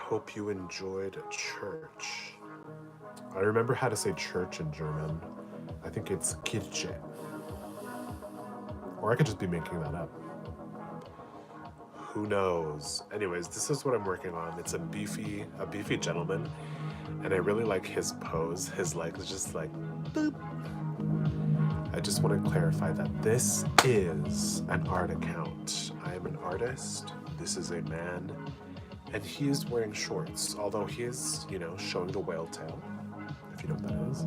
hope you enjoyed church. I remember how to say church in German. I think it's Kirche. Or I could just be making that up. Who knows? Anyways, this is what I'm working on. It's a beefy gentleman, and I really like his pose. His legs just like boop. I just want to clarify that this is an art account. I am an artist. This is a man, and he is wearing shorts, although he is, showing the whale tail, if you know what that is.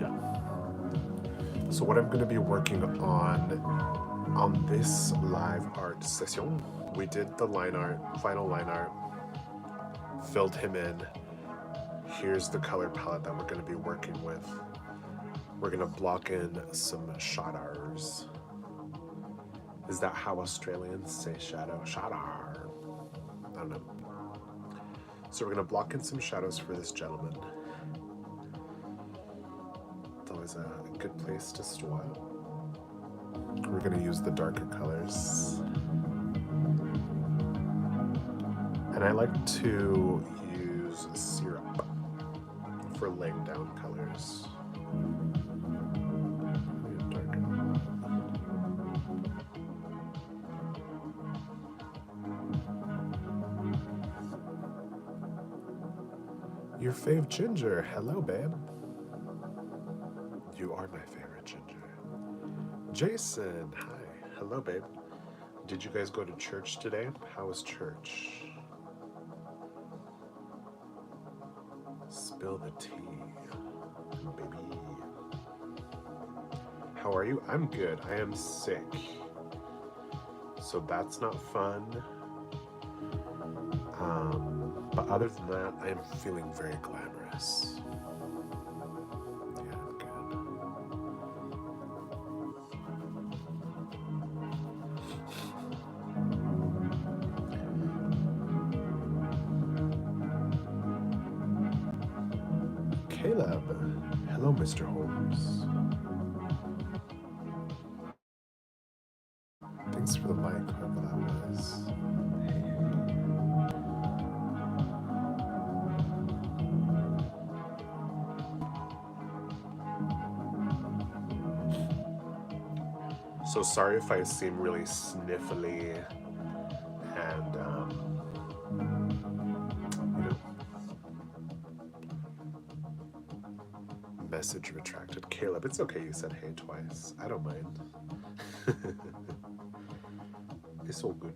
Yeah. So what I'm going to be working on this live art session, we did the final line art, filled him in. Here's the color palette that we're going to be working with. We're going to block in some shadows. Is that how Australians say shadow? Shadow. I don't know. So we're going to block in some shadows for this gentleman. It's always a good place to start. We're going to use the darker colors. And I like to use syrup for laying down colors. Your fave ginger. Hello, babe. You are my favorite ginger. Jason, hi. Hello, babe. Did you guys go to church today? How was church? Spill the tea, baby. How are you? I'm good. I am sick. So that's not fun. But other than that, I am feeling very glamorous. Yeah, I'm good. Caleb. Hello, Mr. Holmes. Thanks for the like, whoever that was. So sorry if I seem really sniffly and, message retracted. Caleb, it's okay you said hey twice. I don't mind. It's all good.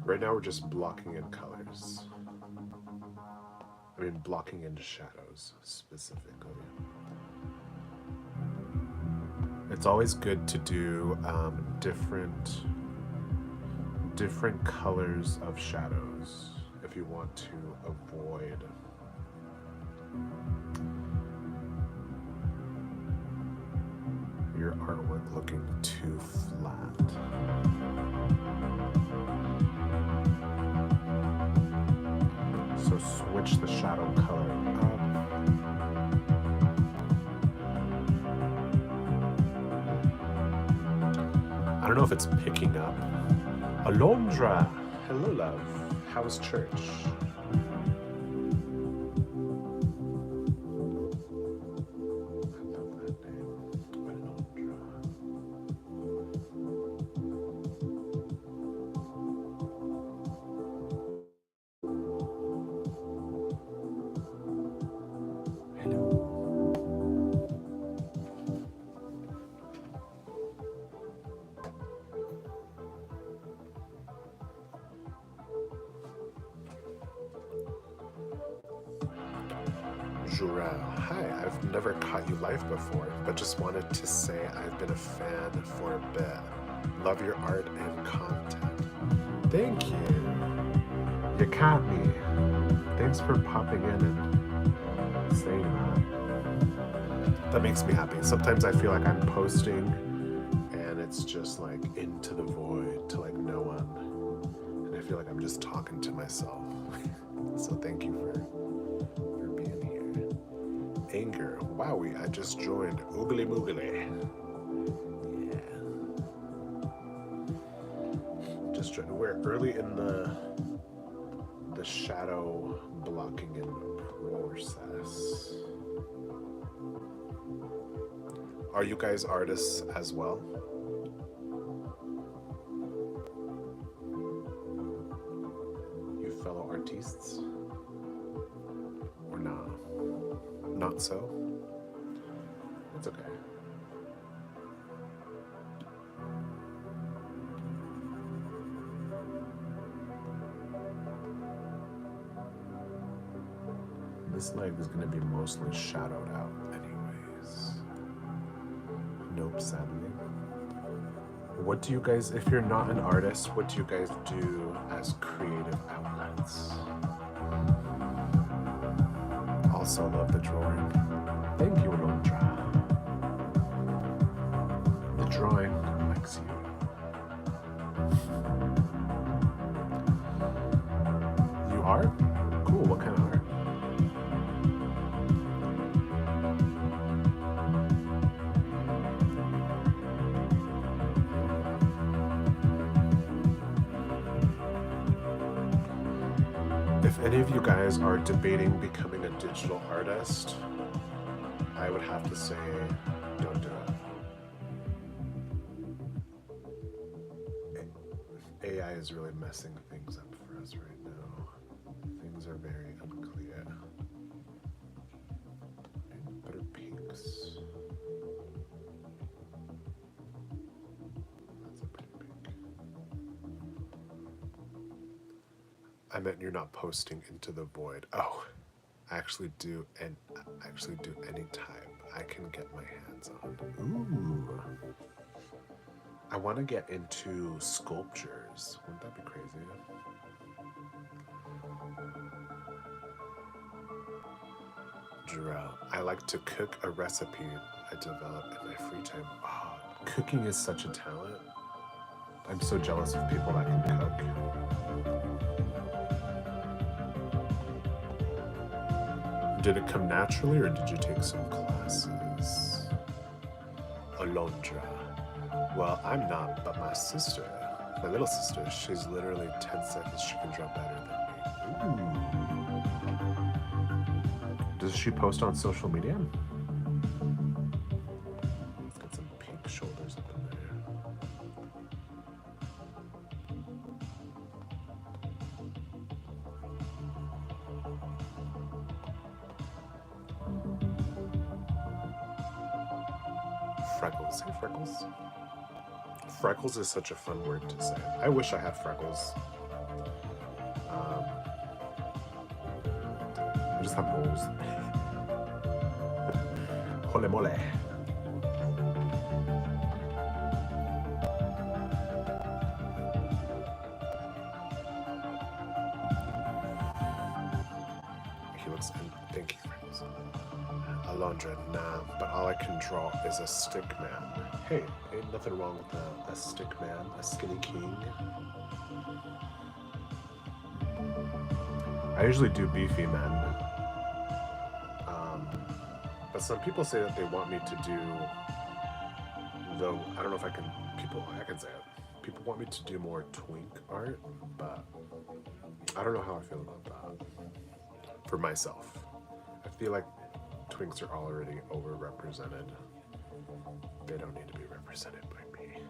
Right now we're just blocking in colors. I mean, blocking in shadows specifically. It's always good to do different colors of shadows if you want to avoid your artwork looking too flat. So switch the shadow color up. I don't know if it's picking up. Alondra, hello love. How was church? Jura, hi, I've never caught you live before, but just wanted to say I've been a fan for a bit. Love your art and content. Thank you. You caught me. Thanks for popping in and saying that. That makes me happy. Sometimes I feel like I'm posting and it's just like into the void to like no one. And I feel like I'm just talking to myself. So thank you for being here. Anger. Wowie, I just joined. Oogly moogly. Yeah. just joined. We're early in the shadow blocking in process. Are you guys artists as well? You fellow artists? Or nah? Not so? It's okay. This leg is going to be mostly shadowed out anyways. Nope, sadly. What do you guys, if you're not an artist, what do you guys do as creative outlets? Also love the drawing. Thank you, Alondra. The drawing likes you. You art? Cool, what kind of art? If any of you guys are debating becoming a digital artist, I would have to say, don't do it. AI is really messing things up for us right now. Things are very unclear. Better pinks. That's a pretty pink. I meant you're not posting into the void. Oh, I actually do, and actually do any type I can get my hands on. Ooh. I want to get into sculptures. Wouldn't that be crazy? Jarrell, I like to cook a recipe I develop in my free time. Oh, cooking is such a talent. I'm so jealous of people that can cook. Did it come naturally or did you take some classes? Alondra. Well, I'm not, but my sister, my little sister, she's literally 10 seconds she can draw better than me. Ooh. Does she post on social media? It's got some pink shoulders up in there. Freckles. Hey, Freckles. Freckles is such a fun word to say. I wish I had freckles. I just have moles. Hole mole. He looks, thank you, Freckles. Alondra, nah, but all I can draw is a stick man. Hey, ain't nothing wrong with a stick man, a skinny king. I usually do beefy men. But some people say that they want me to do, though I don't know if I can, I can say it. People want me to do more twink art, but I don't know how I feel about that. For myself. I feel like twinks are already overrepresented. They don't need to be represented by me.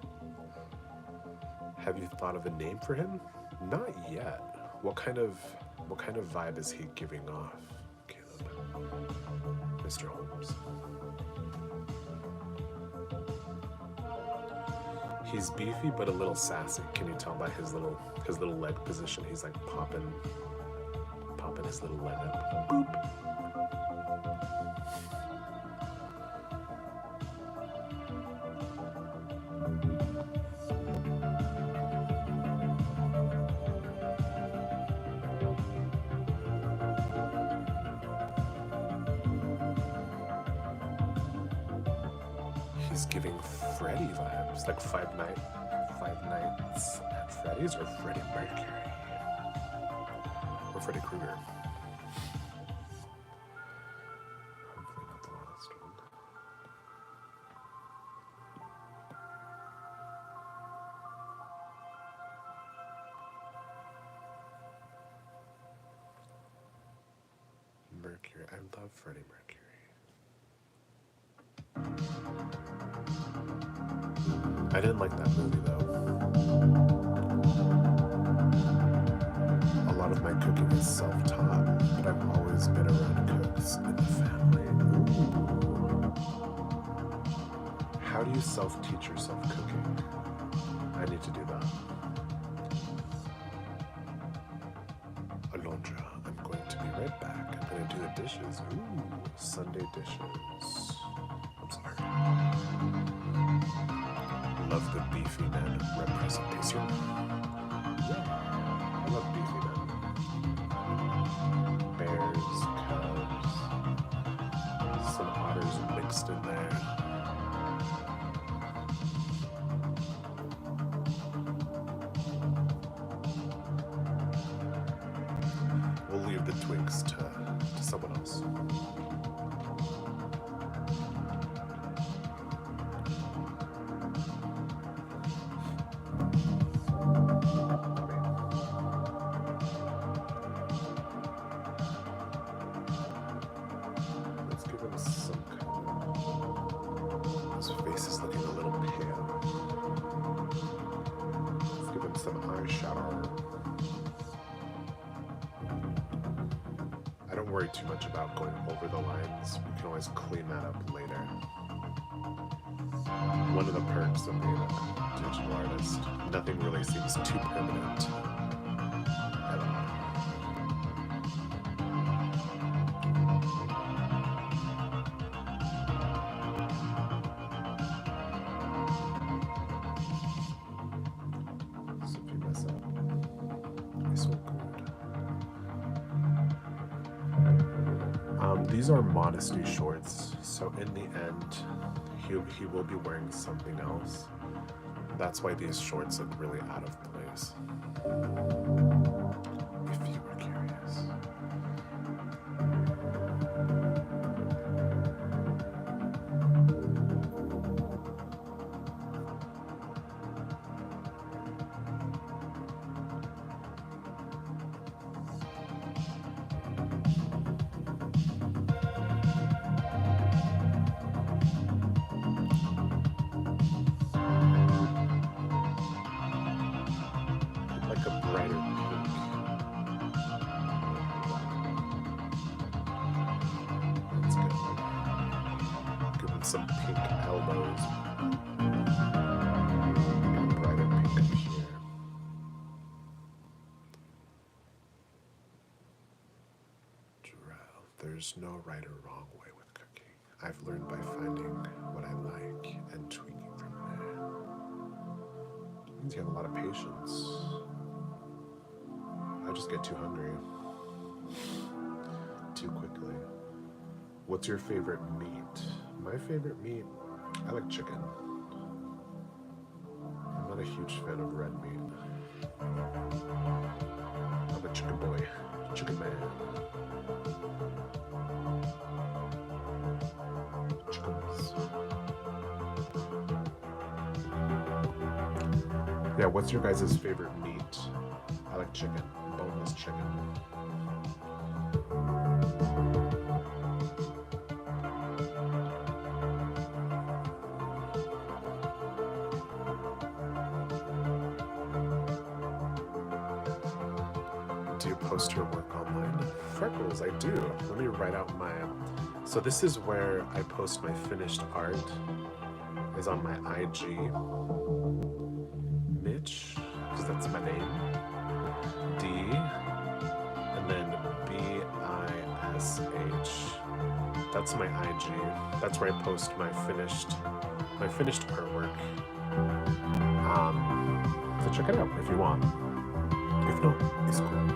Have you thought of a name for him? Not yet. What kind of vibe is he giving off, Caleb? Mr. Holmes. He's beefy but a little sassy. Can you tell by his little leg position? He's like popping his little leg up. Boop. He's giving Freddy vibes, like Five Nights at Freddy's, or Freddie Mercury, or Freddy Krueger. Hopefully not the last one. I love Freddie Mercury. I didn't like that movie though. A lot of my cooking is self-taught, but I've always been around cooks in the family. Ooh. How do you self-teach yourself cooking? I need to do that. Alondra, I'm going to be right back. I'm going to do the dishes. Ooh, Sunday dishes. I'm sorry. Love the beefy man representation. Yeah, I love beefy men. Bears, cubs, some otters mixed in there. We'll leave the twinks to someone else. Let's give him some kind of... His face is looking a little pale. Let's give him some eyeshadow. I don't worry too much about going over the lines. We can always clean that up later. One of the perks of being a digital artist, nothing really seems too permanent at all. So if you mess up, it's so good. These are modesty shorts, so in the end, he will be wearing something else. That's why these shorts look really out of place. If you were curious. Some pink elbows. And brighter pink up here. There's no right or wrong way with cooking. I've learned by finding what I like and tweaking from there. It means you have a lot of patience. I just get too hungry too quickly. What's your favorite meat? My favorite meat, I like chicken. I'm not a huge fan of red meat. I'm a chicken boy, chicken man. Chickens. Yeah, what's your guys' favorite meat? I like chicken, boneless chicken. Do you post your work online? Freckles, I do. Let me write out my... So this is where I post my finished art. Is on my IG. Mitch, because that's my name. D, and then B-I-S-H. That's my IG. That's where I post my finished artwork. So check it out if you want. If not, it's cool.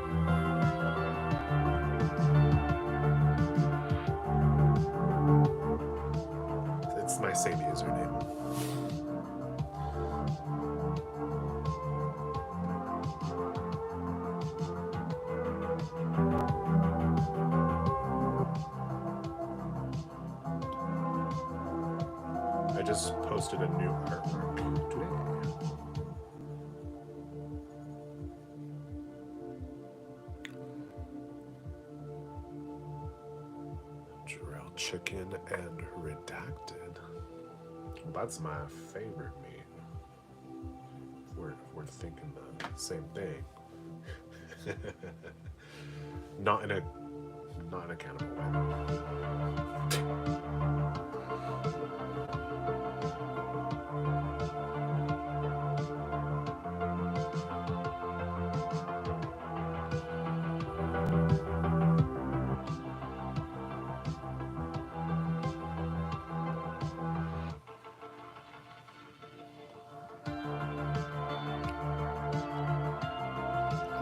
It's my same username. I just posted a new artwork today. Taken and Redacted. That's my favorite meat. We're thinking the same thing. not in a cannibal way.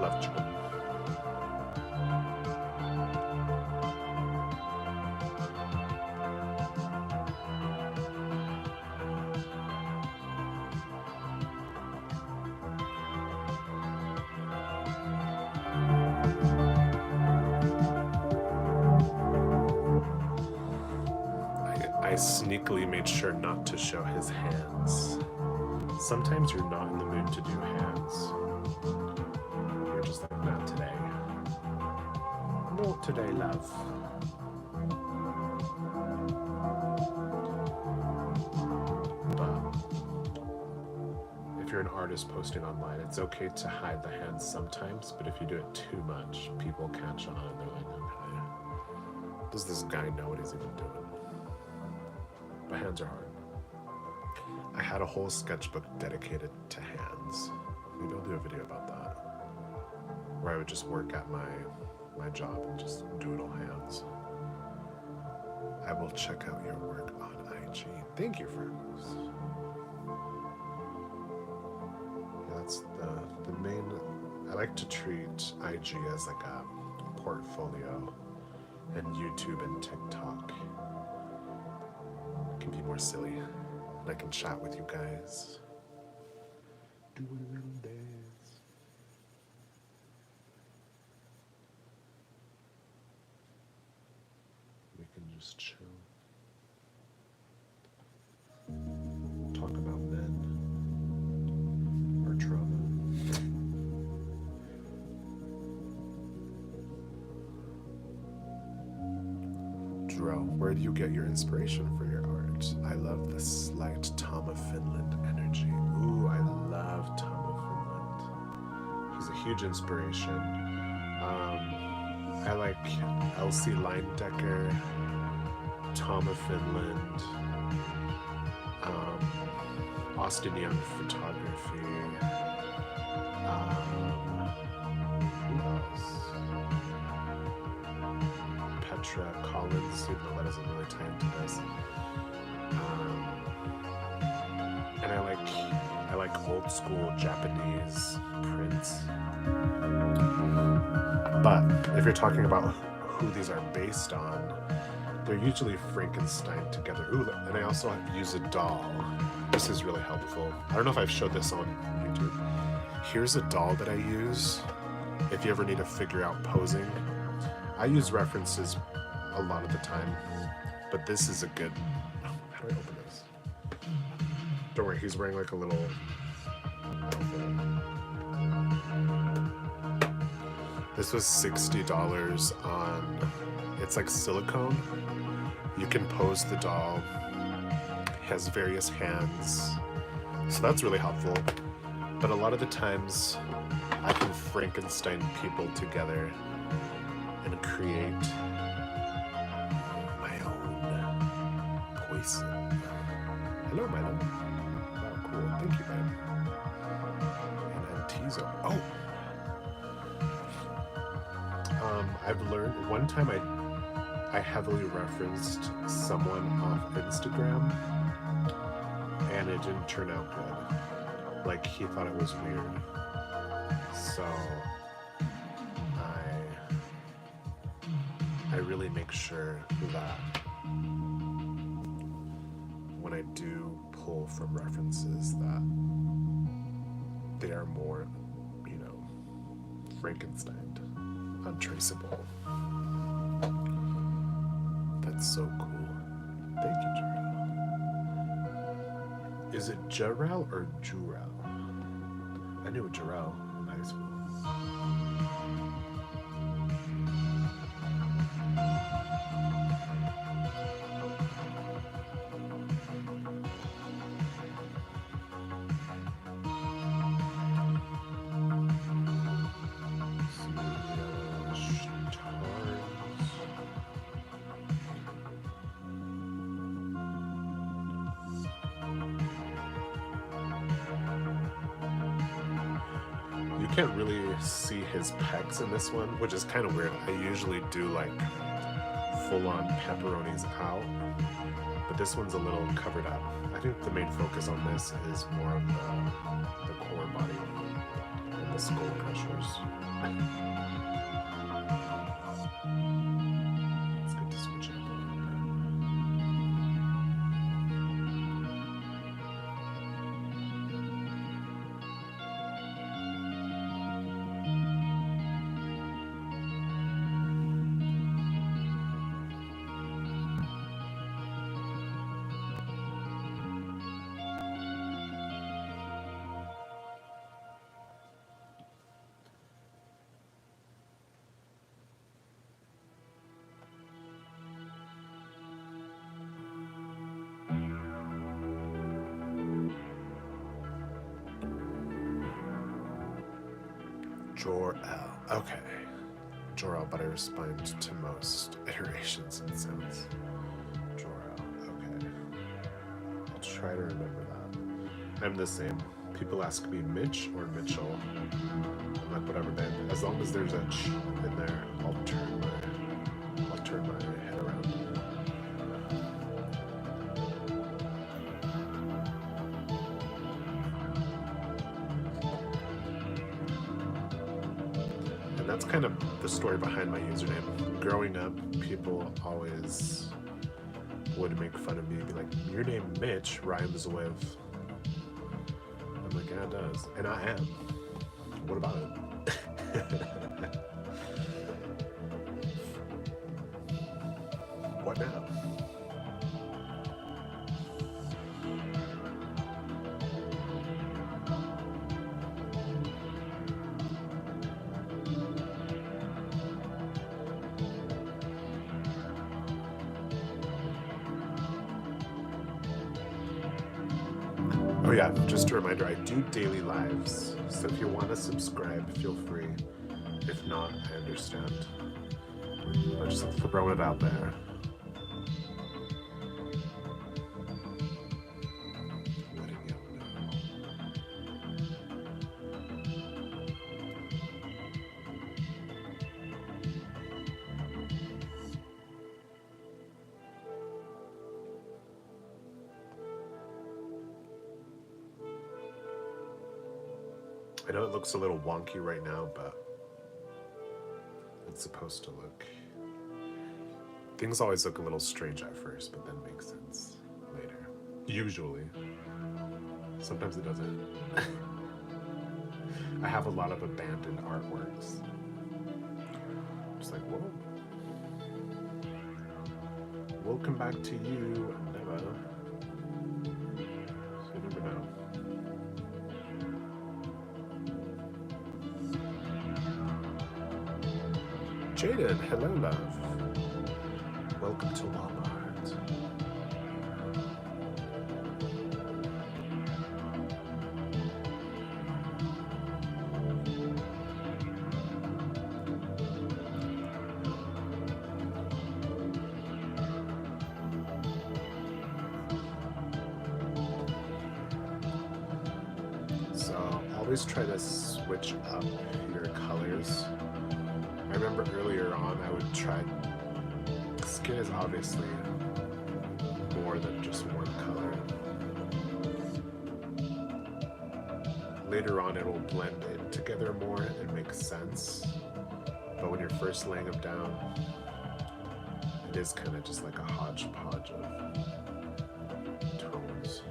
Love chicken. I sneakily made sure not to show his hands. Sometimes you're not in the mood to do hands. You're just like, not today. Not today, love. But if you're an artist posting online, it's okay to hide the hands sometimes, but if you do it too much, people catch on and they're like, okay, does this guy know what he's even doing? But hands are hard. I had a whole sketchbook dedicated to hands. Maybe I'll do a video about that, where I would just work at my job and just doodle hands. I will check out your work on IG. Thank you, friends. Yeah, that's the main. I like to treat IG as like a portfolio, and YouTube and TikTok can be more silly. And I can chat with you guys. Do a little dance. We can just chill. Talk about men. Or trauma. Dro, where do you get your inspiration for your art? I love the slight Tom of Finland energy. Ooh, I love Tom of Finland. He's a huge inspiration. I like Elsie Leindecker, Tom of Finland, Austin Young photography. Who else? Petra Collins, even though that doesn't really tie into this. And I like old school Japanese prints. But if you're talking about who these are based on, they're usually Frankenstein together. Ooh, and I also use a doll. This is really helpful. I don't know if I've showed this on YouTube. Here's a doll that I use if you ever need to figure out posing. I use references a lot of the time, but this is a good... How do I open this? Don't worry, he's wearing like a little outfit. This was $60 on... It's like silicone. You can pose the doll. It has various hands. So that's really helpful. But a lot of the times, I can Frankenstein people together and create my own poison. Hello, Milo. Oh, cool. Thank you, man. And Antizo. Oh! I've learned, one time I heavily referenced someone off Instagram, and it didn't turn out good. Like, he thought it was weird. So, I really make sure that when I do pull from references that they are more, Frankenstein, untraceable. That's so cool. Thank you, Jarrell. Is it Jarrell or Jurel? I knew Jarrell in high school. You can't really see his pecs in this one, which is kind of weird. I usually do like full-on pepperonis out, but this one's a little covered up. I think the main focus on this is more of the core body and the skull crushers. It's good to switch it up a little bit. Jor-El. Okay. Jor-El, but I respond to most iterations and sounds. Jor-El. Okay. I'll try to remember that. I'm the same. People ask me Mitch or Mitchell. I'm like, whatever, man. As long as there's a ch in there, I'll turn my head around. That's kind of the story behind my username. Growing up, people always would make fun of me, be like, your name Mitch rhymes with... I'm like, yeah, it does. And I am. What about it? What now? Oh yeah, just a reminder, I do daily lives, so if you want to subscribe, feel free. If not, I understand. I'm just throwing it out there. Letting you know. I know it looks a little wonky right now, but it's supposed to look... Things always look a little strange at first, but then make sense later. Usually. Sometimes it doesn't. I have a lot of abandoned artworks. Just like, whoa. We'll come back to you, never. So you never know. Jaden, hello love. Welcome to Walmart. So always try to switch up your colors. I remember earlier on I would try, skin is obviously more than just one color. Later on it will blend in together more and make sense, but when you're first laying them down, it is kind of just like a hodgepodge of tones.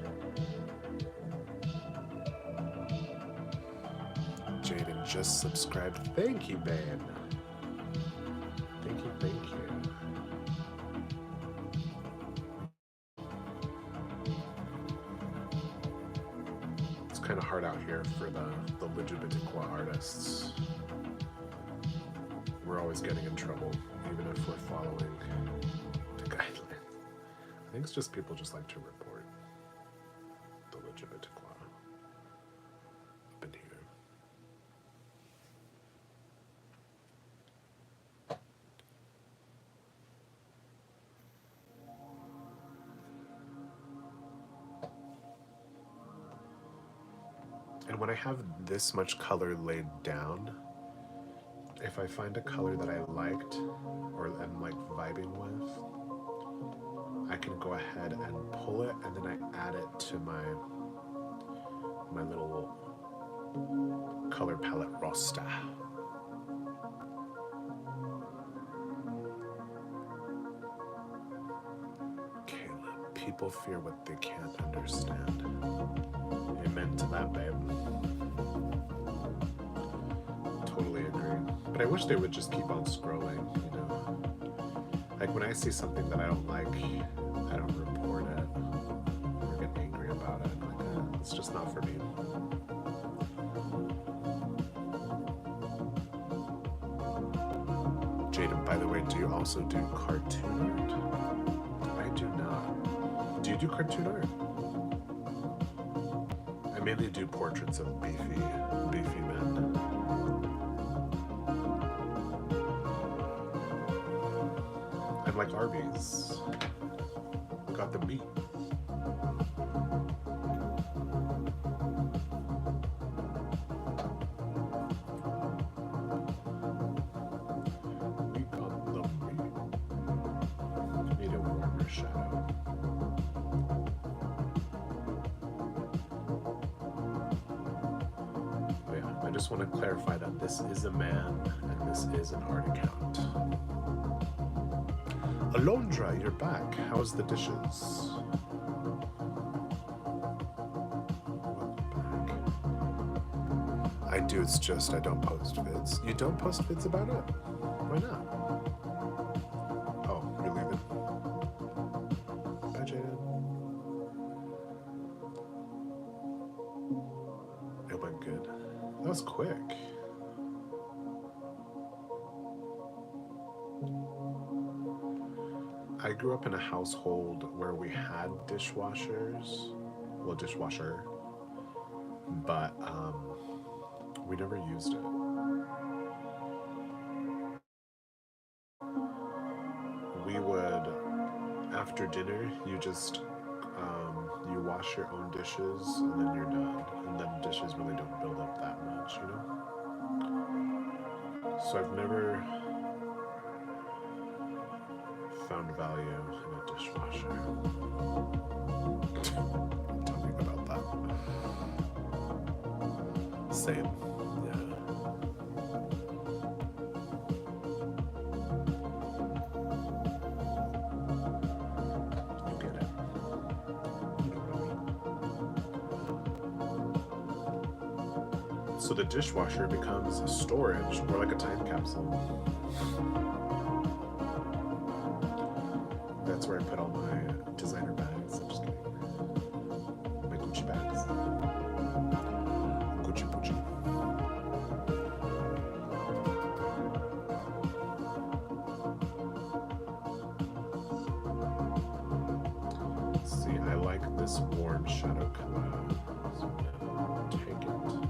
Jaden just subscribed. Thank you, babe. Thank you. It's kind of hard out here for the LGBTQ artists. We're always getting in trouble, even if we're following the guidelines. I think it's just people just like to report the LGBTQ up in here. And when I have this much color laid down, if I find a color that I liked or am like vibing with, I can go ahead and pull it, and then I add it to my little color palette roster. Caleb, people fear what they can't understand. Amen to that, babe. Totally agree. But I wish they would just keep on scrolling, you know? Like when I see something that I don't like, I don't report it or get angry about it. Like, it's just not for me. Jaden, by the way, do you also do cartoon art? I do not. Do you do cartoon art? I mainly do portraits of beefy men. I'm like Arby's. We got the meat. We got the meat. Need a warmer shadow. Oh yeah, I just want to clarify that this is a man and this is an art account. Alondra, you're back. How's the dishes? Welcome back. I do, it's just I don't post vids. You don't post vids about it? Why not? Oh, you're leaving? Bye, Jaden. It went good. That was quick. I grew up in a household where we had dishwashers, well, dishwasher, but we never used it. We would, after dinner, you just, you wash your own dishes and then you're done. And then dishes really don't build up that much, you know? So I've never found value in a dishwasher. Tell me about that. Same, yeah. You get it. You know what I mean? So the dishwasher becomes a storage, more like a time capsule. That's where I put all my designer bags. I'm just kidding. My Gucci bags. Gucci Gucci. See, I like this warm shadow color. So I'm gonna take it and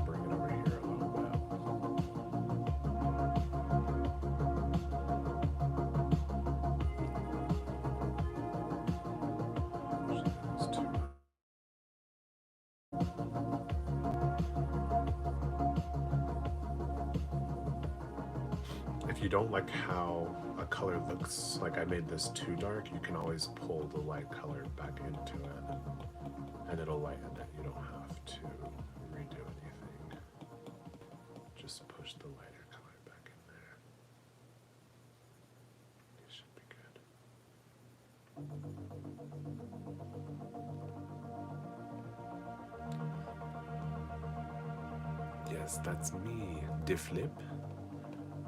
bring it over here a little bit. If you don't like how a color looks, like I made this too dark, you can always pull the light color back into it and it'll lighten it. You don't have to redo anything. Just push the lighter color back in there. You should be good. Yes, that's me. De flip.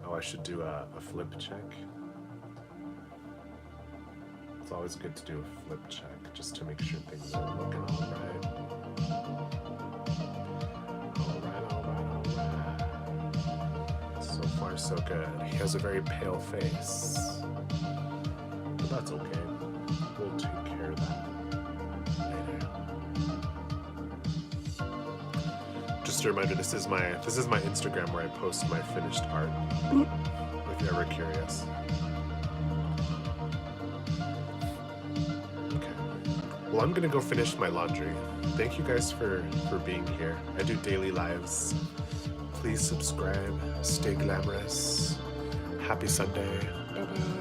Oh, I should do a flip check. It's always good to do a flip check just to make sure things are looking all right. All right. So far, so good. He has a very pale face, but that's okay. We'll take care of that later. Just a reminder, this is my Instagram where I post my finished art, if you're ever curious. Okay. Well, I'm gonna go finish my laundry. Thank you guys for being here. I do daily lives. Please subscribe. Stay glamorous. Happy Sunday. Bye-bye.